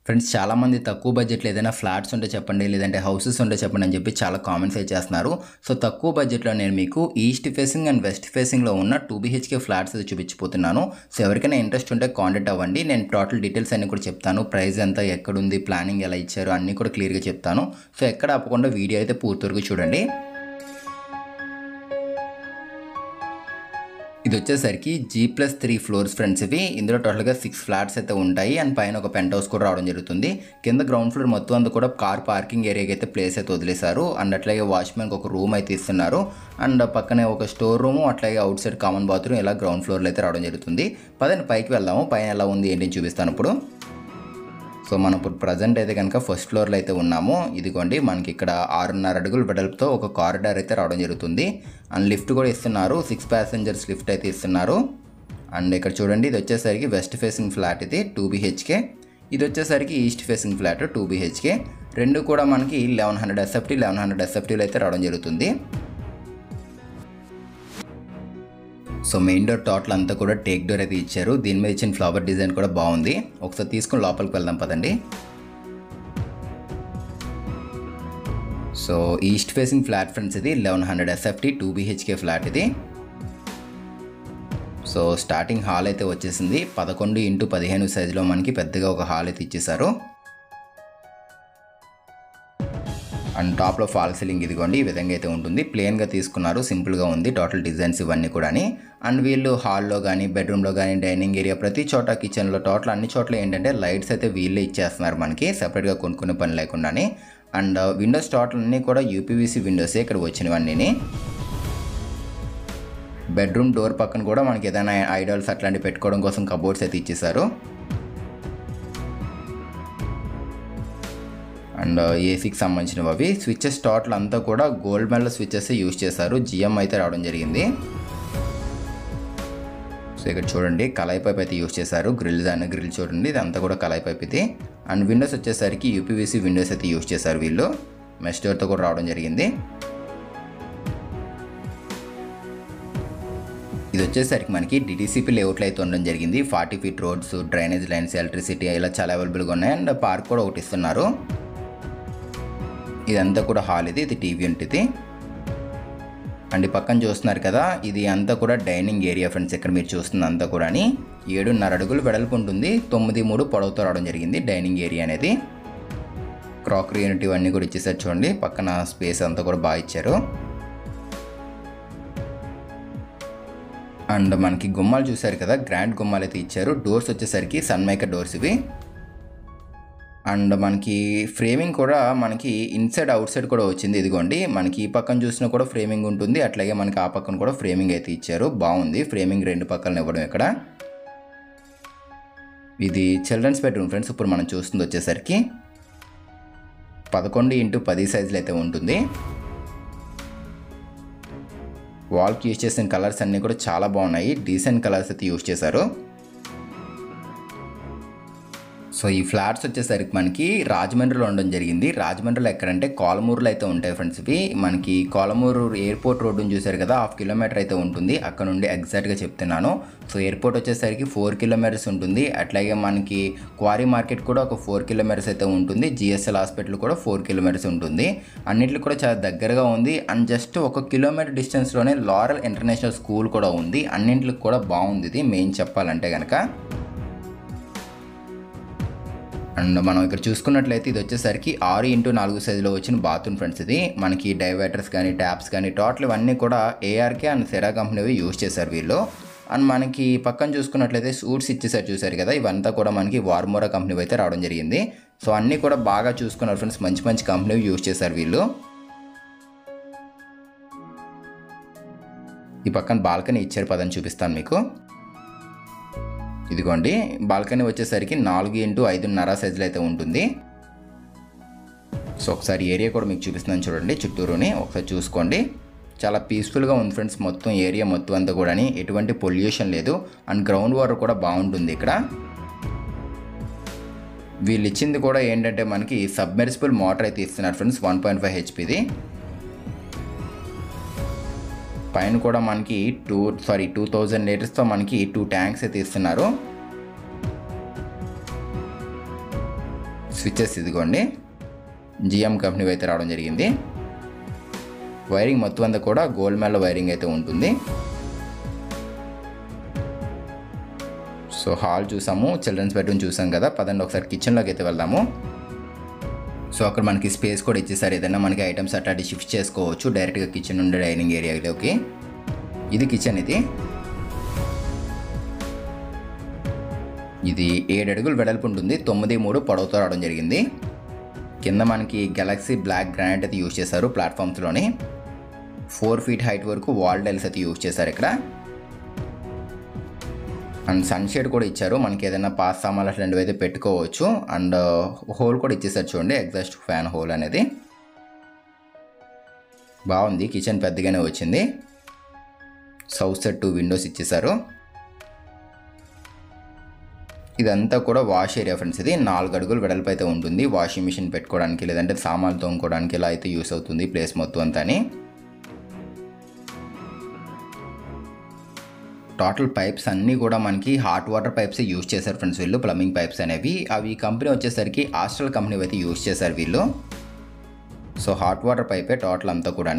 Friends చాలామంది తక్కువ బడ్జెట్లో ఏదైనా ఫ్లాట్స్ ఉంటే చెప్పండి, లేదంటే హౌసెస్ ఉంటే చెప్పండి అని చెప్పి చాలా కామెంట్స్ అయితే చేస్తున్నారు. సో తక్కువ బడ్జెట్లో నేను మీకు ఈస్ట్ ఫేసింగ్ అండ్ వెస్ట్ ఫేసింగ్లో ఉన్న 2 BHK ఫ్లాట్స్ అయితే చూపించిపోతున్నాను. సో ఎవరికైనా ఇంట్రెస్ట్ ఉంటే కాంటాక్ట్ అవ్వండి. నేను టోటల్ డీటెయిల్స్ అన్ని కూడా చెప్తాను. ప్రైస్ ఎంత, ఎక్కడుంది, ప్లానింగ్ ఎలా ఇచ్చారు అన్నీ కూడా క్లియర్గా చెప్తాను. సో ఎక్కడ ఆపకుండా వీడియో అయితే పూర్తి వరకు చూడండి. ఇది వచ్చేసరికి G+3 ఫ్లోర్స్ ఫ్రెండ్స్. ఇవి ఇందులో టోటల్గా 6 ఫ్లాట్స్ అయితే ఉంటాయి అండ్ పైన ఒక పెంట్ హౌస్ కూడా రావడం జరుగుతుంది. కింద గ్రౌండ్ ఫ్లోర్ మొత్తం అంతా కూడా కార్ పార్కింగ్ ఏరియాకి అయితే ప్లేస్ అయితే వదిలేశారు. అండ్ అట్లాగే వాచ్మెన్కి ఒక రూమ్ అయితే ఇస్తున్నారు. అండ్ పక్కనే ఒక స్టోర్ రూము, అట్లాగే అవుట్ సైడ్ కామన్ బాత్రూమ్ ఇలా గ్రౌండ్ ఫ్లోర్లో అయితే రావడం జరుగుతుంది. పదండి పైకి వెళ్దాము, పైన ఎలా ఉంది ఏంటి చూపిస్తాను ఇప్పుడు. సో మనం ఇప్పుడు ప్రజెంట్ అయితే కనుక ఫస్ట్ ఫ్లోర్లో అయితే ఉన్నాము. ఇదిగోండి మనకి ఇక్కడ 6.5 అడుగుల వెడల్పుతో ఒక కారిడార్ అయితే రావడం జరుగుతుంది. అండ్ లిఫ్ట్ కూడా ఇస్తున్నారు, 6 ప్యాసింజర్స్ లిఫ్ట్ అయితే ఇస్తున్నారు. అండ్ ఇక్కడ చూడండి, ఇది వచ్చేసరికి వెస్ట్ ఫేసింగ్ ఫ్లాట్, ఇది 2 BHK. ఇది వచ్చేసరికి ఈస్ట్ ఫేసింగ్ ఫ్లాట్ 2 BHK. రెండు కూడా మనకి 1100 SFT 1100 SFTలో అయితే రావడం జరుగుతుంది. సో మెయిన్ డోర్ టోటల్ అంతా కూడా టేక్ డోర్ అయితే ఇచ్చారు. దీని మీద ఇచ్చిన ఫ్లవర్ డిజైన్ కూడా బాగుంది. ఒకసారి తీసుకుని లోపలికి వెళ్దాం పదండి. So east facing flat friends, ఇది 1100 SFT 2 BHK ఫ్లాట్ ఇది. సో స్టార్టింగ్ హాల్ అయితే వచ్చేసింది. 11x15 సైజులో మనకి పెద్దగా ఒక హాల్ అయితే ఇచ్చేసారు. అండ్ టాప్లో ఫాల్ సీలింగ్ ఇదిగోండి ఈ విధంగా అయితే ఉంటుంది. ప్లెయిన్గా తీసుకున్నారు, సింపుల్గా ఉంది టోటల్ డిజైన్స్ ఇవన్నీ కూడా. అండ్ వీళ్ళు హాల్లో కానీ, బెడ్రూమ్లో కానీ, డైనింగ్ ఏరియా ప్రతి చోట, కిచెన్లో టోటల్ అన్ని చోట్ల ఏంటంటే లైట్స్ అయితే వీళ్ళే ఇచ్చేస్తున్నారు మనకి, సెపరేట్గా కొనుక్కునే పని లేకుండా. అండ్ విండోస్ టోటల్ అన్నీ కూడా UPVC విండోసే ఇక్కడ వచ్చినవన్నీ. బెడ్రూమ్ డోర్ పక్కన కూడా మనకి ఏదైనా ఐడాల్స్ అట్లాంటివి పెట్టుకోవడం కోసం కబోర్డ్స్ అయితే ఇచ్చేసారు. అండ్ ఏసీకి సంబంధించినవి అవి. స్విచ్చెస్ టోటల్ అంతా కూడా గోల్డ్ మెడల్ స్విచ్చెస్ యూజ్ చేశారు. GM అయితే రావడం జరిగింది. సో ఇక్కడ చూడండి కలాయి పైప్ అయితే యూజ్ చేశారు. గ్రిల్ చూడండి, ఇదంతా కూడా కలాయి పైప్ ఇది. అండ్ విండోస్ వచ్చేసరికి UPVC విండోస్ అయితే యూజ్ చేశారు వీళ్ళు. మెష్ డోర్తో కూడా రావడం జరిగింది. ఇది వచ్చేసరికి మనకి DTCP లేఅవుట్లో అయితే ఉండడం జరిగింది. 40 feet roads, drainage lines, electricity ఇలా చాలా అవైలబుల్గా ఉన్నాయి. అండ్ పార్క్ కూడా ఒకటి ఇస్తున్నారు. ఇదంతా కూడా హాల్ ఇది టీవీ ఉంటుంది. అండ్ పక్కన చూస్తున్నారు కదా, ఇది అంతా కూడా డైనింగ్ ఏరియా ఫ్రెండ్స్. ఇక్కడ మీరు చూస్తుంది అంతా కూడా 7.5 అడుగులు వెడల్పు ఉంటుంది, 9.3 పొడవుతో రావడం జరిగింది డైనింగ్ ఏరియా అనేది. క్రాకరీ యూనిట్ ఇవన్నీ కూడా ఇచ్చేసారు చూడండి. పక్కన స్పేస్ అంతా కూడా బాగా ఇచ్చారు. అండ్ మనకి గుమ్మాలు చూసారు కదా, గ్రాండ్ గుమ్మాలు అయితే ఇచ్చారు. డోర్స్ వచ్చేసరికి సన్ మేకర్ డోర్స్ ఇవి. అండ్ మనకి ఫ్రేమింగ్ కూడా మనకి ఇన్సైడ్ అవుట్ సైడ్ కూడా వచ్చింది. ఇదిగోండి మనకి ఈ పక్కన చూసినా కూడా ఫ్రేమింగ్ ఉంటుంది, అట్లాగే మనకి ఆ పక్కన కూడా ఫ్రేమింగ్ అయితే ఇచ్చారు. బాగుంది ఫ్రేమింగ్ రెండు పక్కన ఇవ్వడం. ఇక్కడ ఇది చిల్డ్రన్స్ బెడ్రూమ్ ఫ్రెండ్స్. ఇప్పుడు మనం చూస్తుంది వచ్చేసరికి 11x10 సైజులు అయితే ఉంటుంది. వాల్కి యూజ్ చేసిన కలర్స్ అన్నీ కూడా చాలా బాగున్నాయి, డీసెంట్ కలర్స్ అయితే యూజ్ చేశారు. సో ఈ ఫ్లాట్స్ వచ్చేసరికి మనకి రాజమండ్రిలో ఉండడం జరిగింది. రాజమండ్రిలో ఎక్కడంటే కోలమూరులో అయితే ఉంటాయి ఫ్రెండ్స్. ఇవి మనకి కోలమూరు ఎయిర్పోర్ట్ రోడ్డుని చూసారు కదా, 1/2 కిలోమీటర్ అయితే ఉంటుంది. అక్కడ నుండి ఎగ్జాక్ట్గా చెప్తున్నాను. సో ఎయిర్పోర్ట్ వచ్చేసరికి 4 kilometers ఉంటుంది. అట్లాగే మనకి క్వారీ మార్కెట్ కూడా ఒక 4 kilometers అయితే ఉంటుంది. GSL హాస్పిటల్ కూడా 4 kilometers ఉంటుంది. అన్నింటికి కూడా చాలా దగ్గరగా ఉంది. అండ్ జస్ట్ 1 kilometer డిస్టెన్స్లోనే లారెల్ ఇంటర్నేషనల్ స్కూల్ కూడా ఉంది. అన్నింటికి కూడా బాగుంది ఇది మెయిన్ చెప్పాలంటే కనుక. అండ్ మనం ఇక్కడ చూసుకున్నట్లయితే ఇది వచ్చేసరికి 6x4 సైజులో వచ్చిన బాత్రూమ్ ఫ్రెండ్స్. ఇది మనకి డైవర్టర్స్ కానీ, ట్యాప్స్ కానీ టోటల్ ఇవన్నీ కూడా ARK అండ్ సెరా కంపెనీవి యూజ్ చేశారు వీళ్ళు. అండ్ మనకి పక్కన చూసుకున్నట్లయితే సూట్స్ ఇచ్చేసారు చూసారు కదా, ఇవంతా కూడా మనకి వార్మోరా కంపెనీ అయితే రావడం జరిగింది. సో అన్నీ కూడా బాగా చూసుకున్నారు ఫ్రెండ్స్, మంచి మంచి కంపెనీవి యూజ్ చేశారు వీళ్ళు. ఈ పక్కన బాల్కనీ ఇచ్చారు, పదని చూపిస్తాను మీకు. ఇదిగోండి బాల్కనీ వచ్చేసరికి 4x5.5 సైజులో అయితే ఉంటుంది. సో ఒకసారి ఏరియా కూడా మీకు చూపిస్తున్నాను చూడండి, చుట్టూరుని ఒకసారి చూసుకోండి. చాలా పీస్ఫుల్గా ఉంది ఫ్రెండ్స్ మొత్తం ఏరియా మొత్తం అంతా కూడా, ఎటువంటి పొల్యూషన్ లేదు. అండ్ గ్రౌండ్ వాటర్ కూడా బాగుంటుంది ఇక్కడ. వీళ్ళు ఇచ్చింది కూడా ఏంటంటే మనకి సబ్మెర్సిబుల్ మోటార్ అయితే ఇస్తున్నారు ఫ్రెండ్స్, 1.5 HPది. పైన కూడా మనకి 2000 లీటర్స్తో మనకి 2 ట్యాంక్స్ అయితే ఇస్తున్నారు. స్విచ్చెస్ ఇదిగోండి జిఎం కంపెనీ అయితే రావడం జరిగింది. వైరింగ్ మొత్తం అంతా కూడా గోల్డ్ మ్యాన్లో వైరింగ్ అయితే ఉంటుంది. సో హాల్ చూసాము, చిల్డ్రన్స్ బెడ్రూమ్ చూసాం కదా. పదండి ఒకసారి కిచెన్లోకి అయితే వెళ్దాము. సో అక్కడ మనకి స్పేస్ కూడా ఇచ్చేసారు. ఏదైనా మనకి ఐటమ్స్ అట్లాంటి షిఫ్ట్ చేసుకోవచ్చు డైరెక్ట్గా కిచెన్ నుండి డైనింగ్ ఏరియాలోకి. ఇది కిచెన్. ఇది 7 అడుగులు వెడల్పు ఉంటుంది, 9.3 పొడవుతో రావడం జరిగింది. కింద మనకి గెలాక్సీ బ్లాక్ గ్రానైట్ అయితే యూజ్ చేశారు ప్లాట్ఫామ్స్లోని. 4 ఫీట్ హైట్ వరకు వాల్ టైల్స్ అయితే యూజ్ చేశారు ఇక్కడ. అండ్ సన్షేడ్ కూడా ఇచ్చారు, మనకి ఏదైనా పాస్ సామాన్లు అట్లాంటివి అయితే పెట్టుకోవచ్చు. అండ్ హోల్ కూడా ఇచ్చేసారు చూడండి, ఎగ్జాస్ట్ ఫ్యాన్ హోల్ అనేది. బాగుంది, కిచెన్ పెద్దగానే వచ్చింది. సౌత్ సైడ్ 2 విండోస్ ఇచ్చేసారు. ఇదంతా కూడా వాష్ ఏరియా ఫ్రెండ్స్. ఇది 4 అడుగులు వెడల్పు అయితే ఉంటుంది. వాషింగ్ మిషన్ పెట్టుకోవడానికి లేదంటే సామాన్లు తోముకోవడానికి ఇలా అయితే యూస్ అవుతుంది ప్లేస్ మొత్తం అంతా. టోటల్ పైప్స్ అన్నీ కూడా మనకి హాట్ వాటర్ పైప్స్ యూజ్ చేశారు ఫ్రెండ్స్ వీళ్ళు, ప్లంబింగ్ పైప్స్ అనేవి. అవి కంపెనీ వచ్చేసరికి ఆస్ట్రల్ కంపెనీ అయితే యూజ్ చేశారు వీళ్ళు. సో హాట్ వాటర్ పైపే టోటల్ అంతా కూడా.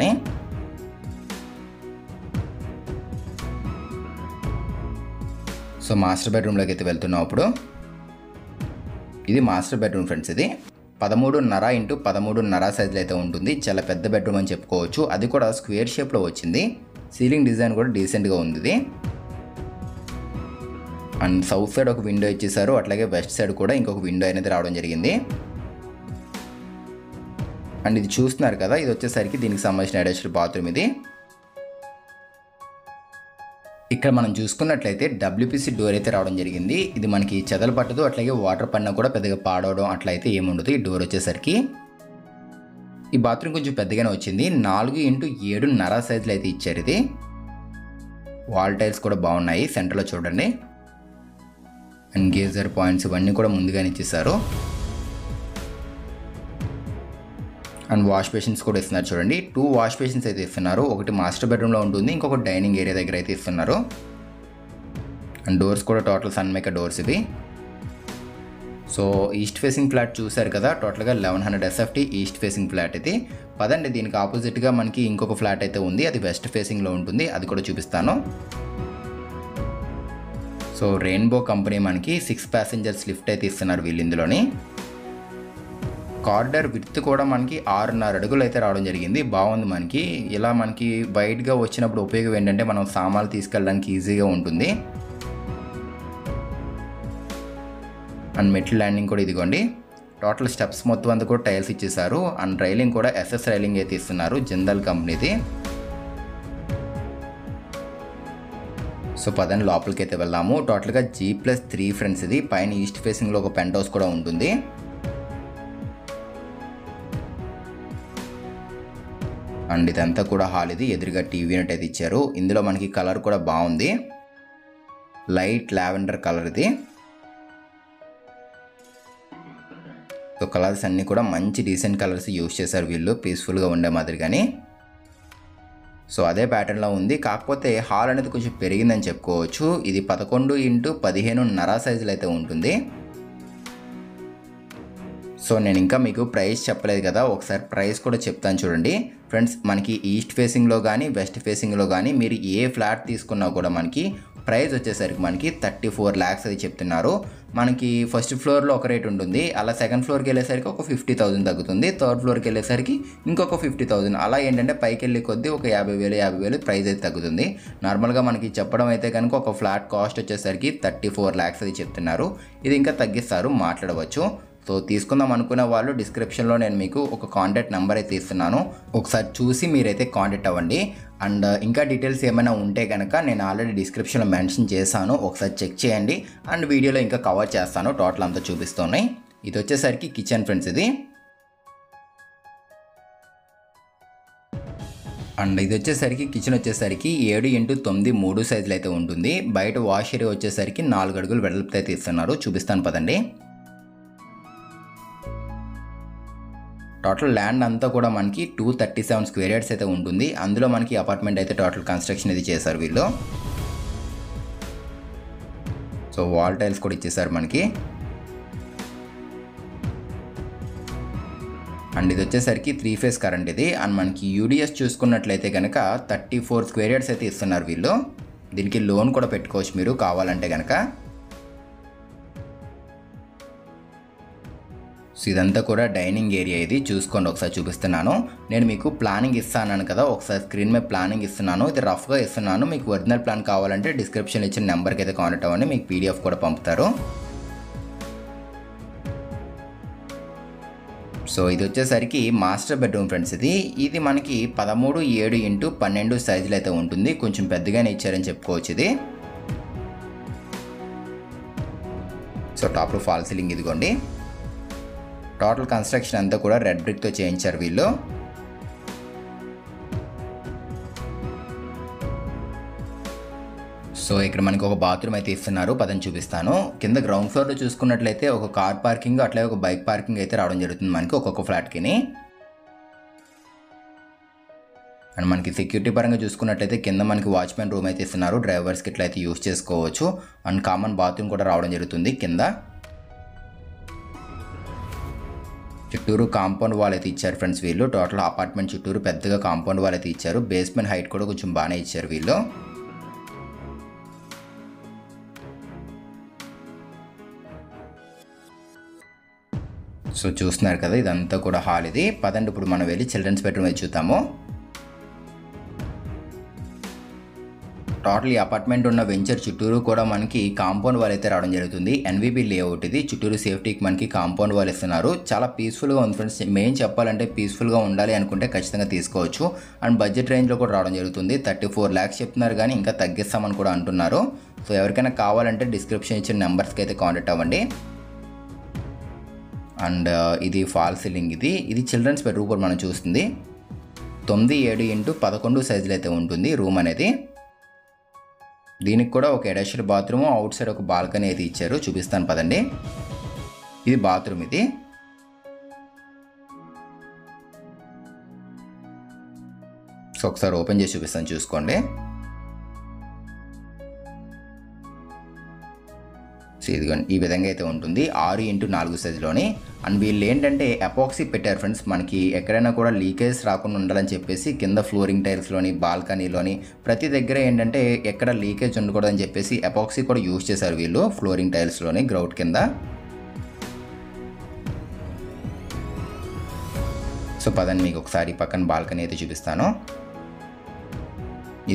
సో మాస్టర్ బెడ్రూమ్లోకి అయితే వెళ్తున్నాం ఇప్పుడు. ఇది మాస్టర్ బెడ్రూమ్ ఫ్రెండ్స్. ఇది 13.5 ఇంటూ 13.5 సైజులో అయితే ఉంటుంది. చాలా పెద్ద బెడ్రూమ్ అని చెప్పుకోవచ్చు. అది కూడా స్క్వేర్ షేప్లో వచ్చింది. సీలింగ్ డిజైన్ కూడా డీసెంట్గా ఉంది ఇది. అండ్ సౌత్ సైడ్ ఒక విండో ఇచ్చేసారు, అట్లాగే వెస్ట్ సైడ్ కూడా ఇంకొక విండో అనేది రావడం జరిగింది. అండ్ ఇది చూస్తున్నారు కదా, ఇది వచ్చేసరికి దీనికి సంబంధించిన అటాచ్డ్ బాత్రూమ్. ఇది ఇక్కడ మనం చూసుకున్నట్లయితే డబ్ల్యూపీసీ డోర్ అయితే రావడం జరిగింది. ఇది మనకి చెదలు పట్టదు, అట్లాగే వాటర్ పడినా కూడా పెద్దగా పాడవడం అట్లయితే ఏముండదు ఈ డోర్ వచ్చేసరికి. ఈ బాత్రూమ్ కొంచెం పెద్దగానే వచ్చింది. 4 ఇంటూ 7.5 సైజులో అయితే ఇచ్చారు ఇది. వాల్ టైల్స్ కూడా బాగున్నాయి సెంటర్లో చూడండి. అండ్ గేజర్ పాయింట్స్ ఇవన్నీ కూడా ముందుగానే ఇచ్చేసారు. అండ్ వాష్ బేసిన్స్ కూడా ఇస్తున్నారు చూడండి. 2 వాష్ బేసిన్స్ అయితే ఇస్తున్నారు. ఒకటి మాస్టర్ బెడ్రూమ్లో ఉంటుంది, ఇంకొకటి డైనింగ్ ఏరియా దగ్గర అయితే ఇస్తున్నారు. అండ్ డోర్స్ కూడా టోటల్ సన్మేకర్ డోర్స్ ఇవి. సో ఈస్ట్ ఫేసింగ్ ఫ్లాట్ చూసారు కదా, టోటల్గా 1100 SFT ఈస్ట్ ఫేసింగ్ ఫ్లాట్ ఇది. పదండి దీనికి ఆపోజిట్గా మనకి ఇంకొక ఫ్లాట్ అయితే ఉంది, అది వెస్ట్ ఫేసింగ్లో ఉంటుంది, అది కూడా చూపిస్తాను. సో రెయిన్బో కంపెనీ మనకి 6 ప్యాసింజర్స్ లిఫ్ట్ అయితే ఇస్తున్నారు వీళ్ళు ఇందులోని. కార్డర్ విడ్త్ కూడా మనకి 6.5 అడుగులు అయితే రావడం జరిగింది. బాగుంది మనకి. ఇలా మనకి వైడ్గా వచ్చినప్పుడు ఉపయోగం ఏంటంటే మనం సామాన్లు తీసుకెళ్ళడానికి ఈజీగా ఉంటుంది. అండ్ మెటల్ ల్యాండింగ్ కూడా ఇదిగోండి. టోటల్ స్టెప్స్ మొత్తం అంతా కూడా టైల్స్ ఇచ్చేసారు. అండ్ రైలింగ్ కూడా SS రైలింగ్ అయితే ఇస్తున్నారు, జిందాల్ కంపెనీది. సో పదని లోపలికి అయితే వెళ్దాము. టోటల్గా G+3 ఫ్రెండ్స్ ఇది. పైన ఈస్ట్ ఫేసింగ్లో ఒక పెంట్ హౌస్ కూడా ఉంటుంది. అండ్ ఇదంతా కూడా హాల్. ఇది ఎదురుగా టీవీ యూనిట్ అయితే ఇచ్చారు. ఇందులో మనకి కలర్ కూడా బాగుంది, లైట్ లావెండర్ కలర్ ఇది. సో కలర్స్ అన్నీ కూడా మంచి డీసెంట్ కలర్స్ యూజ్ చేశారు వీళ్ళు, పీస్ఫుల్గా ఉండే మాదిరిగాని. సో అదే ప్యాటర్న్లో ఉంది, కాకపోతే హాల్ అనేది కొంచెం పెరిగిందని చెప్పుకోవచ్చు. ఇది 11 ఇంటూ 15.5 సైజులో అయితే ఉంటుంది. సో నేను ఇంకా మీకు ప్రైస్ చెప్పలేదు కదా, ఒకసారి ప్రైస్ కూడా చెప్తాను చూడండి ఫ్రెండ్స్. మనకి ఈస్ట్ ఫేసింగ్లో కానీ వెస్ట్ ఫేసింగ్లో కానీ మీరు ఏ ఫ్లాట్ తీసుకున్నా కూడా మనకి ప్రైస్ వచ్చేసరికి మనకి 34 lakhs అది చెప్తున్నారు. మనకి ఫస్ట్ ఫ్లోర్లో ఒక రేట్ ఉంటుంది, అలా సెకండ్ ఫ్లోర్కి వెళ్ళేసరికి ఒక 50,000 తగ్గుతుంది, థర్డ్ ఫ్లోర్కి వెళ్ళేసరికి ఇంకొక 50,000. అలా ఏంటంటే పైకి వెళ్ళి కొద్దీ ఒక 50,000 ప్రైస్ అయితే తగ్గుతుంది. నార్మల్గా మనకి చెప్పడం అయితే కనుక ఒక ఫ్లాట్ కాస్ట్ వచ్చేసరికి 34 lakhs అది చెప్తున్నారు. ఇది ఇంకా తగ్గిస్తారు, మాట్లాడవచ్చు. సో తీసుకుందాం అనుకునే వాళ్ళు డిస్క్రిప్షన్లో నేను మీకు ఒక కాంటాక్ట్ నెంబర్ అయితే ఇస్తున్నాను, ఒకసారి చూసి మీరైతే కాంటాక్ట్ అవ్వండి. అండ్ ఇంకా డీటెయిల్స్ ఏమైనా ఉంటే కనుక నేను ఆల్రెడీ డిస్క్రిప్షన్లో మెన్షన్ చేశాను, ఒకసారి చెక్ చేయండి. అండ్ వీడియోలో ఇంకా కవర్ చేస్తాను, టోటల్ అంతా చూపిస్తున్నాయి. ఇది వచ్చేసరికి కిచెన్ ఫ్రెండ్స్ ఇది. అండ్ ఇది వచ్చేసరికి కిచెన్ వచ్చేసరికి 7 ఇంటూ 9 3 సైజులు అయితే ఉంటుంది. బయట వాష్ ఏరియా వచ్చేసరికి 4 అడుగులు వెడల్పు అయితే ఇస్తున్నారు, చూపిస్తాను పదండి. టోటల్ ల్యాండ్ అంతా కూడా మనకి 237 స్క్వేర్ యార్డ్స్ అయితే ఉంటుంది. అందులో మనకి అపార్ట్మెంట్ అయితే టోటల్ కన్స్ట్రక్షన్ ఇది చేశారు వీళ్ళు. సో వాల్ టైల్స్ కూడా ఇచ్చేసారు మనకి. అండ్ ఇది వచ్చేసరికి 3 ఫేజ్ కరెంట్ ఇది. అండ్ మనకి యూడిఎస్ చూసుకున్నట్లయితే కనుక 34 స్క్వేర్ యార్డ్స్ అయితే ఇస్తున్నారు వీళ్ళు. దీనికి లోన్ కూడా పెట్టుకోవచ్చు మీరు కావాలంటే కనుక. సో ఇదంతా కూడా డైనింగ్ ఏరియా ఇది. చూసుకోండి, ఒకసారి చూపిస్తున్నాను. నేను మీకు ప్లానింగ్ ఇస్తాను కదా, ఒకసారి స్క్రీన్ మీద ప్లానింగ్ ఇస్తున్నాను. ఇది రఫ్గా ఇస్తున్నాను. మీకు ఒరిజినల్ ప్లాన్ కావాలంటే డిస్క్రిప్షన్ ఇచ్చిన నెంబర్కి అయితే కాంటాక్ట్ అవ్వండి, మీకు పీడిఎఫ్ కూడా పంపుతారు. సో ఇది వచ్చేసరికి మాస్టర్ బెడ్రూమ్ ఫ్రెండ్స్. ఇది మనకి 13:7x12 సైజులు అయితే ఉంటుంది. కొంచెం పెద్దగానే ఇచ్చారని చెప్పుకోవచ్చు ఇది. సో టాప్లో ఫాల్ సీలింగ్ ఇదిగోండి. టోటల్ కన్స్ట్రక్షన్ అంతా కూడా రెడ్ బ్రిక్తో చేయించారు వీళ్ళు. సో ఇక్కడ మనకి ఒక బాత్రూమ్ అయితే ఇస్తున్నారు, పదని చూపిస్తాను. కింద గ్రౌండ్ ఫ్లోర్లో చూసుకున్నట్లయితే ఒక కార్ పార్కింగ్ అట్లాగే ఒక బైక్ పార్కింగ్ అయితే రావడం జరుగుతుంది మనకి ఒక్కొక్క ఫ్లాట్కి. అండ్ మనకి సెక్యూరిటీ పరంగా చూసుకున్నట్లయితే కింద మనకి వాచ్మెన్ రూమ్ అయితే ఇస్తున్నారు, డ్రైవర్స్కి ఇట్లా అయితే యూజ్ చేసుకోవచ్చు. అండ్ కామన్ బాత్రూమ్ కూడా రావడం జరుగుతుంది కింద. చుట్టూరు కాంపౌండ్ వాల్ అయితే ఇచ్చారు ఫ్రెండ్స్ వీళ్ళు. టోటల్ అపార్ట్మెంట్ చుట్టూరు పెద్దగా కాంపౌండ్ వాల్ అయితే ఇచ్చారు. బేస్మెంట్ హైట్ కూడా కొంచెం బాగానే ఇచ్చారు వీళ్ళు. సో చూస్తున్నారు కదా, ఇదంతా కూడా హాల్ ఇది. పదండి ఇప్పుడు మనం వెళ్ళి చిల్డ్రన్స్ బెడ్రూమ్ అయితే చూద్దాము. టోటల్ ఈ అపార్ట్మెంట్ ఉన్న వెంచర్ చుట్టూరు కూడా మనకి కాంపౌండ్ వాల్ అయితే రావడం జరుగుతుంది. ఎన్వీబీ లేఅవుట్ ఇది. చుట్టూరు సేఫ్టీకి మనకి కాంపౌండ్ వాల్ ఇస్తున్నారు. చాలా పీస్ఫుల్గా ఉంది ఫ్రెండ్స్. మెయిన్ చెప్పాలంటే పీస్ఫుల్గా ఉండాలి అనుకుంటే ఖచ్చితంగా తీసుకోవచ్చు. అండ్ బడ్జెట్ రేంజ్లో కూడా రావడం జరుగుతుంది. 34 lakhs చెప్తున్నారు కానీ ఇంకా తగ్గిస్తామని కూడా అంటున్నారు. సో ఎవరికైనా కావాలంటే డిస్క్రిప్షన్ ఇచ్చిన నెంబర్స్కి అయితే కాంటాక్ట్ అవ్వండి. అండ్ ఇది ఫాల్ సీలింగ్ ఇది చిల్డ్రన్స్ బెడ్రూమ్ కూడా మనం చూస్తుంది. 9:7x11 సైజులు అయితే ఉంటుంది రూమ్ అనేది. దీనికి కూడా ఒక అటాచ్డ్ బాత్రూమ్, అవుట్ సైడ్ ఒక బాల్కనీ అయితే ఇచ్చారు. చూపిస్తాను పదండి. ఇది బాత్రూమ్ ఇది. సో ఒకసారి ఓపెన్ చేసి చూపిస్తాను, చూసుకోండి. సో ఇదిగోండి, ఈ విధంగా అయితే ఉంటుంది 6x4 సైజులోని. అండ్ వీళ్ళు ఏంటంటే ఎపాక్సీ పెట్టారు ఫ్రెండ్స్. మనకి ఎక్కడైనా కూడా లీకేజ్ రాకుండా ఉండాలని చెప్పేసి కింద ఫ్లోరింగ్ టైల్స్లోని, బాల్కనీలోని ప్రతి దగ్గర ఏంటంటే ఎక్కడ లీకేజ్ ఉండకూడదని చెప్పేసి ఎపాక్సీ కూడా యూజ్ చేశారు వీళ్ళు ఫ్లోరింగ్ టైల్స్లోని గ్రౌట్ కింద. సో పదండి మీకు ఒకసారి పక్కన బాల్కనీ అయితే చూపిస్తాను.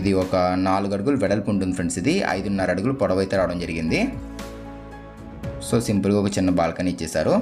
ఇది ఒక 4 అడుగులు వెడల్పు ఉంటుంది ఫ్రెండ్స్. ఇది 5.5 అడుగులు పొడవు అయితే రావడం జరిగింది. సో సింపుల్గా ఒక చిన్న బాల్కనీ ఇచ్చేసారు.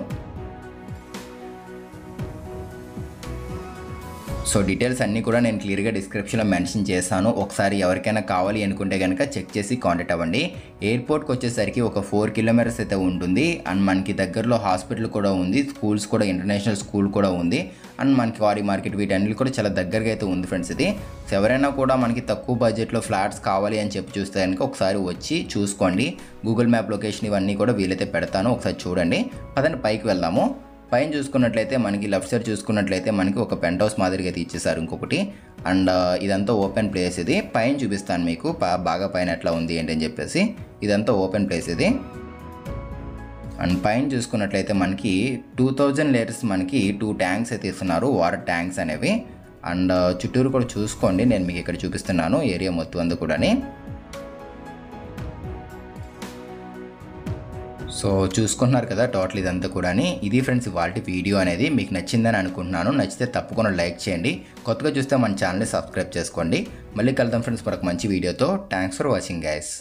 సో డీటెయిల్స్ అన్నీ కూడా నేను క్లియర్గా డిస్క్రిప్షన్లో మెన్షన్ చేశాను. ఒకసారి ఎవరికైనా కావాలి అనుకుంటే కనుక చెక్ చేసి కాంటాక్ట్ అవ్వండి. ఎయిర్పోర్ట్కి వచ్చేసరికి ఒక 4 kilometers అయితే ఉంటుంది. అండ్ మనకి దగ్గరలో హాస్పిటల్ కూడా ఉంది, స్కూల్స్ కూడా, ఇంటర్నేషనల్ స్కూల్ కూడా ఉంది. అండ్ మనకి వారి మార్కెట్ వీటన్నిటి కూడా చాలా దగ్గరగా అయితే ఉంది ఫ్రెండ్స్ ఇది. సో ఎవరైనా కూడా మనకి తక్కువ బడ్జెట్లో ఫ్లాట్స్ కావాలి అని చెప్పి చూస్తే కనుక ఒకసారి వచ్చి చూసుకోండి. గూగుల్ మ్యాప్ లొకేషన్ ఇవన్నీ కూడా వీలైతే పెడతాను, ఒకసారి చూడండి. పదండి పైకి వెళ్దాము. పైన చూసుకున్నట్లయితే మనకి లెఫ్ట్ సైడ్ చూసుకున్నట్లయితే మనకి ఒక పెంట్ హౌస్ మాదిరిగా అయితే ఇచ్చేసారు ఇంకొకటి. అండ్ ఇదంతా ఓపెన్ ప్లేస్ ఇది. పైన చూపిస్తాను మీకు బాగా పైన ఎట్లా ఉంది ఏంటి అని చెప్పేసి. ఇదంతా ఓపెన్ ప్లేస్ ఇది. అండ్ పైన చూసుకున్నట్లయితే మనకి 2000 liters మనకి 2 ట్యాంక్స్ అయితే ఇస్తున్నారు, వాటర్ ట్యాంక్స్ అనేవి. అండ్ చుట్టూరు కూడా చూసుకోండి, నేను మీకు ఇక్కడ చూపిస్తున్నాను ఏరియా మొత్తం అంతా కూడా. సో చూసుకుంటున్నారు కదా టోటల్ ఇదంతా కూడా. ఇది ఫ్రెండ్స్ ఇవాల్టి వీడియో అనేది. మీకు నచ్చిందని అనుకుంటున్నాను. నచ్చితే తప్పకుండా లైక్ చేయండి. కొత్తగా చూస్తే మన ఛానల్ని సబ్స్క్రైబ్ చేసుకోండి. మళ్ళీ కలుద్దాం ఫ్రెండ్స్ మరొక మంచి వీడియోతో. Thanks for watching guys.